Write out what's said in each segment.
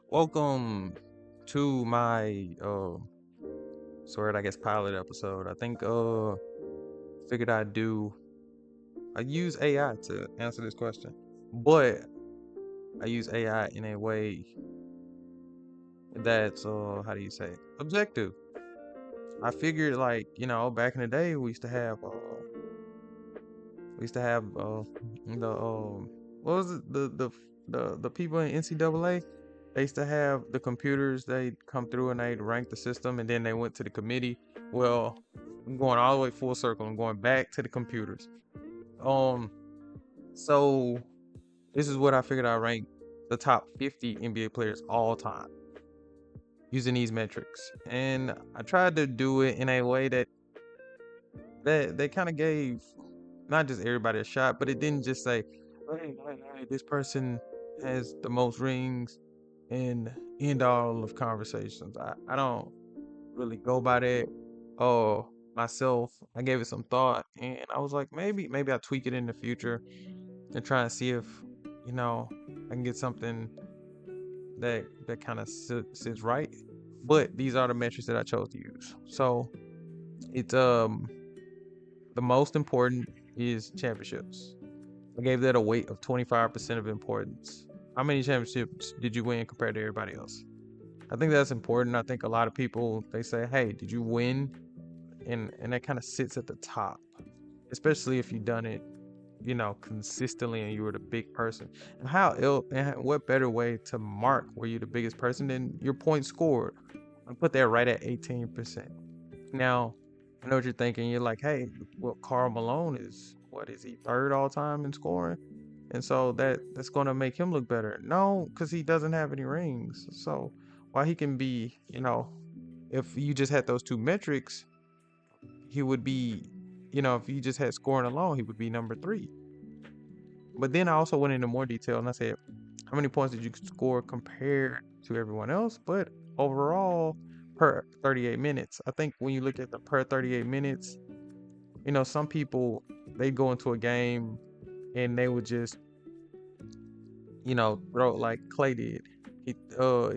Welcome to my sort of I guess pilot episode. I think figured I use AI to answer this question. But I use AI in a way that's how do you say it? Objective. I figured like, back in the day we used to have the what was it? The people in NCAA. They used to have the computers. They'd come through and they'd rank the system, and then they went to the committee. Well, I'm going all the way full circle. I'm going back to the computers. Um, so this is what I figured I rank the top 50 NBA players all time using these metrics, and I tried to do it in a way that they kind of gave not just everybody a shot, but it didn't just say, hey, this person has the most rings and end all of conversations. I don't really go by that. Oh, myself, I gave it some thought and I was like, maybe I'll tweak it in the future and try and see if, you know, I can get something that kind of sits right. But these are the metrics that I chose to use. So it's the most important is championships. I gave that a weight of 25% of importance. How many championships did you win compared to everybody else? I think that's important. I think a lot of people they say, "Hey, did you win?" And that kind of sits at the top, especially if you've done it, consistently and you were the big person. And what better way to mark were you the biggest person than your points scored? I put that right at 18%. Now, I know what you're thinking. You're like, "Hey, well, Karl Malone is what is he third all time in scoring?" And so that's going to make him look better. No, because he doesn't have any rings. So while he can be, if you just had those two metrics, he would be, if you just had scoring alone, he would be number three. But then I also went into more detail and I said, how many points did you score compared to everyone else? But overall, per 38 minutes. I think when you look at the per 38 minutes, some people they go into a game and they would just throw like Clay did. He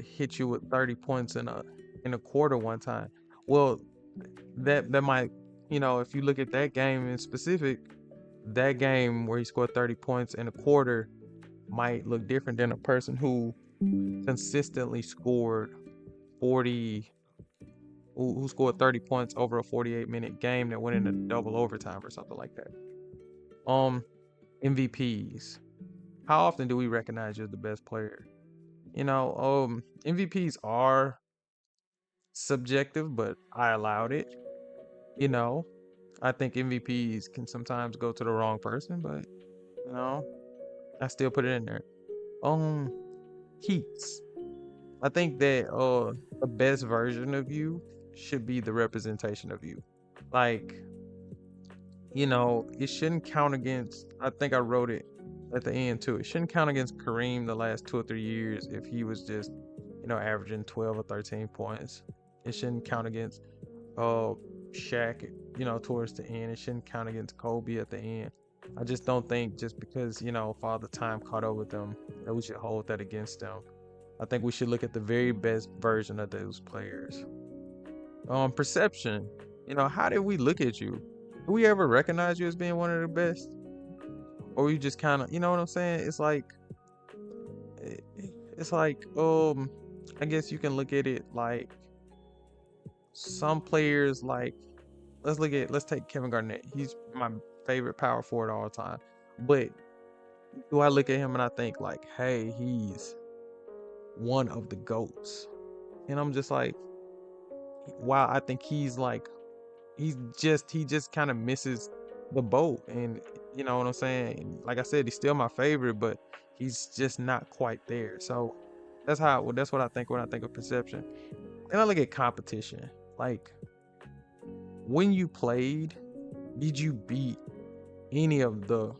hit you with 30 points in a quarter one time. Well, that might, if you look at that game in specific, that game where he scored 30 points in a quarter might look different than a person who consistently scored 40 who scored 30 points over a 48-minute game that went into double overtime or something like that. Um MVPs. How often do we recognize you're the best player? MVPs are subjective, but I allowed it. You know, I think MVPs can sometimes go to the wrong person, but you know, I still put it in there. Um, Heats. I think that the best version of you should be the representation of you. Like, it shouldn't count against. I think I wrote it at the end too. It shouldn't count against Kareem the last 2 or 3 years if he was just, averaging 12 or 13 points. It shouldn't count against uh Shaq, towards the end. It shouldn't count against Kobe at the end. I just don't think just because, Father Time caught up with them that we should hold that against them. I think we should look at the very best version of those players. Perception. How did we look at you? Do we ever recognize you as being one of the best? Or you just kind of, you know what I'm saying? It's like I guess you can look at it like some players like let's take Kevin Garnett. He's my favorite power forward all time. But do I look at him and I think like, hey, he's one of the GOATs? And I'm just like, wow, I think he's like he just kind of misses the boat. And you know what I'm saying? Like I said, he's still my favorite, but he's just not quite there. So that's what I think when I think of perception. And I look at competition. Like when you played, did you beat any of the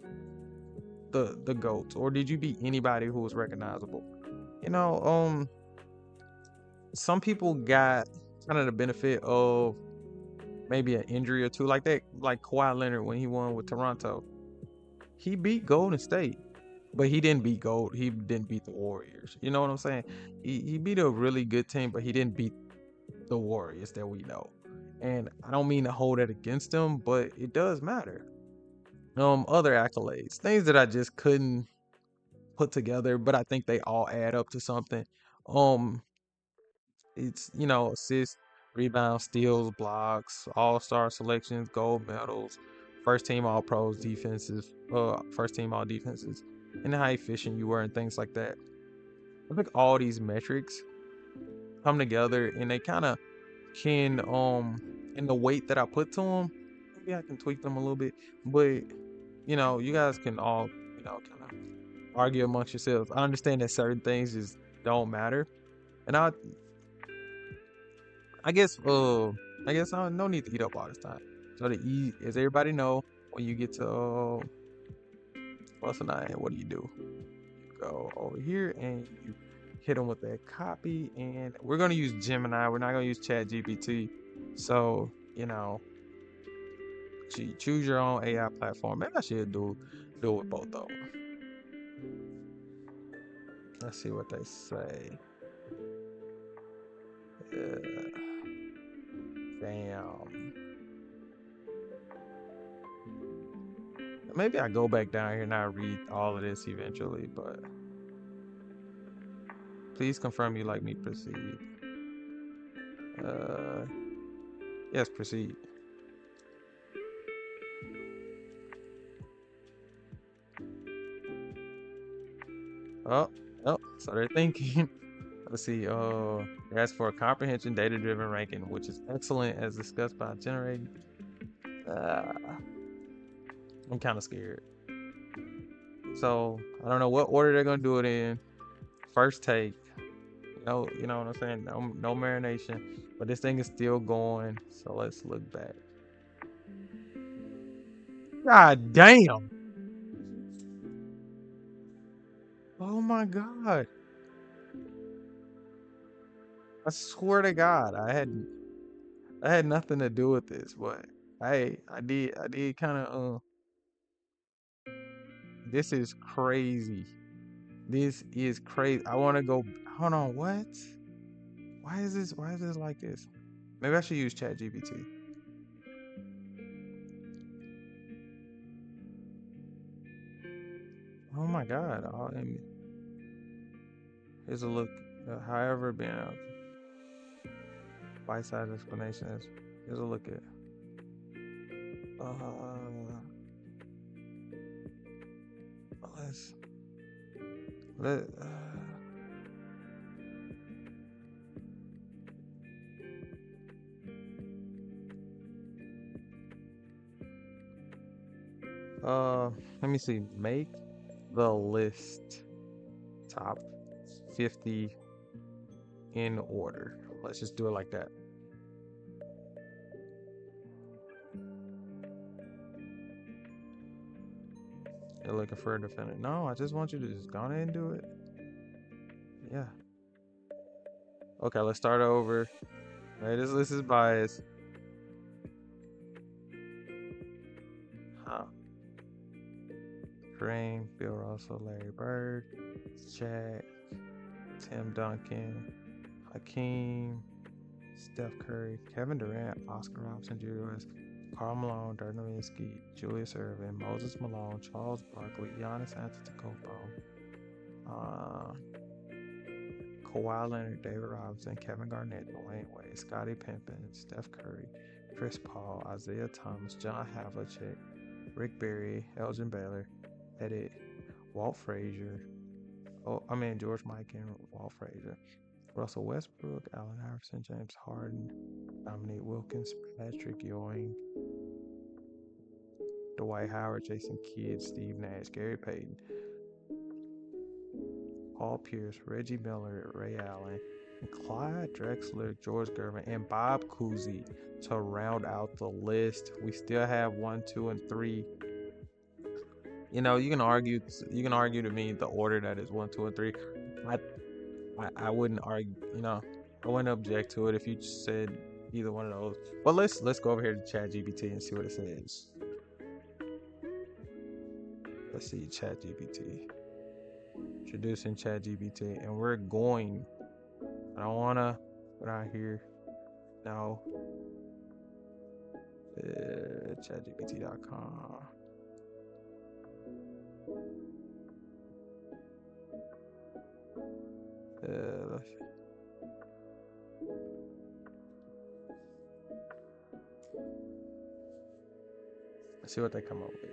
GOATs, or did you beat anybody who was recognizable? You know, some people got kind of the benefit of maybe an injury or two, like Kawhi Leonard when he won with Toronto. He beat Golden State, but he didn't beat Gold. He didn't beat the Warriors. You know what I'm saying? He beat a really good team, but he didn't beat the Warriors that we know. And I don't mean to hold it against him, but it does matter. Other accolades, things that I just couldn't put together, but I think they all add up to something. Um, it's assists, rebounds, steals, blocks, all-star selections, gold medals, first team all pros defenses, first team all defenses, and how efficient you were and things like that. I think all these metrics come together and they kind of can in the weight that I put to them, maybe I can tweak them a little bit, but you guys can all kind of argue amongst yourselves. I understand that certain things just don't matter, and I guess I no need to eat up all this time. So to eat, as everybody know, when you get to +9, what do? You go over here and you hit them with that copy, and we're gonna use Gemini. We're not gonna use Chat GPT. So choose your own AI platform. Maybe I should do it with both of them. Let's see what they say. Damn. Maybe I go back down here and I read all of this eventually, but please confirm you like me. Proceed. Yes, proceed. Oh, so they're thinking. Let's see. As for comprehension, data-driven ranking, which is excellent as discussed by generating. I'm kind of scared. So I don't know what order they're gonna do it in. First take. You know what I'm saying? No marination, but this thing is still going. So let's look back. God damn! Oh my god! I swear to God, I had nothing to do with this, but I did kind of This is crazy. This is crazy. I want to go. Hold on, what? Why is this? Why is this like this? Maybe I should use ChatGPT. Oh my God! Here's a look. However, being a bite-sized explanation is. Here's a look at. Uh, let's let. Let me see. Make the list top 50 in order. Let's just do it like that. You're looking for a defendant. No, I just want you to just go ahead and do it. Yeah. Okay, let's start over. Right, this list is biased. Huh. Kareem, Bill Russell, Larry Bird, Shaq, Tim Duncan, Hakeem, Steph Curry, Kevin Durant, Oscar Robertson Jr., Karl Malone, Dirk Nowitzki, Julius Erving, Moses Malone, Charles Barkley, Giannis Antetokounmpo, Kawhi Leonard, David Robinson, Kevin Garnett, Dwayne Wade, Scottie Pippen, Steph Curry, Chris Paul, Isaiah Thomas, John Havlicek, Rick Barry, Elgin Baylor, Edit, Walt Frazier, George Mike and Walt Frazier, Russell Westbrook, Allen Iverson, James Harden, Dominique Wilkins, Patrick Ewing, Dwight Howard, Jason Kidd, Steve Nash, Gary Payton, Paul Pierce, Reggie Miller, Ray Allen, and Clyde Drexler, George Gervin, and Bob Cousy to round out the list. We still have 1, 2, and 3. You can argue to me the order that is 1, 2, and 3. I wouldn't argue. I wouldn't object to it if you said either one of those. But let's go over here to ChatGPT and see what it says. Let's see ChatGPT. introducing ChatGPT, and we're going. I don't wanna put out here. No. ChatGPT.com. Let's see what they come up with.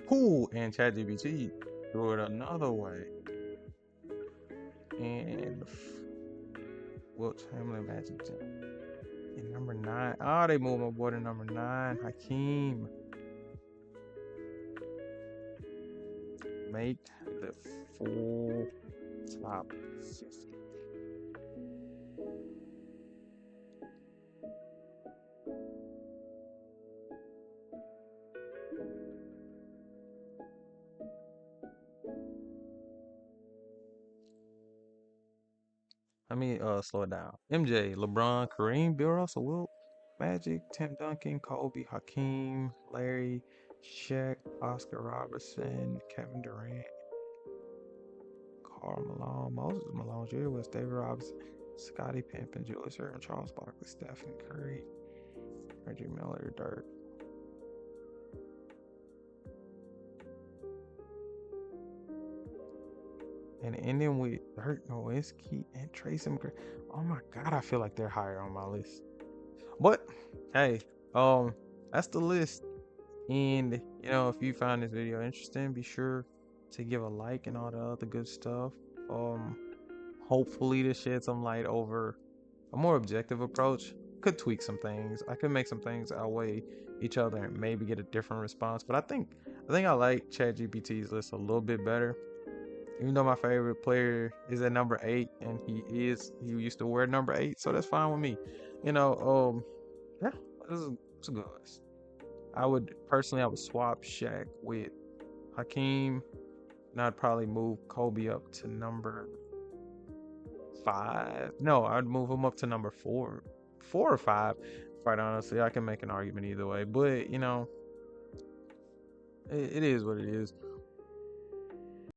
Cool, and ChatGPT threw it another way. And Wilt Chamberlain Magic. And number 9. Oh, they moved my boy to number 9. Hakeem. Make the full top 50. Let me slow it down. MJ, LeBron, Kareem, Bill Russell, Wilt, Magic, Tim Duncan, Kobe, Hakeem, Larry, Shaq, Oscar Robertson, Kevin Durant, Karl Malone, Moses Malone, Jerry West, David Robinson, Scottie Pippen, Julius Erving, Charles Barkley, Stephen Curry, Reggie Miller, Dirk. And ending with Dirk Nowitzki and Tracy McGrady. Oh my God, I feel like they're higher on my list. But hey, that's the list. And if you found this video interesting, be sure to give a like and all the other good stuff. Hopefully to shed some light over a more objective approach. Could tweak some things. I could make some things outweigh each other and maybe get a different response. But I think I like ChatGPT's list a little bit better. Even though my favorite player is at number 8, and he used to wear number 8, so that's fine with me. Yeah, it's a good list. I would swap Shaq with Hakeem, and I'd probably move Kobe up to number 5. No, I'd move him up to number 4 or 5. Quite honestly, I can make an argument either way, but it is what it is.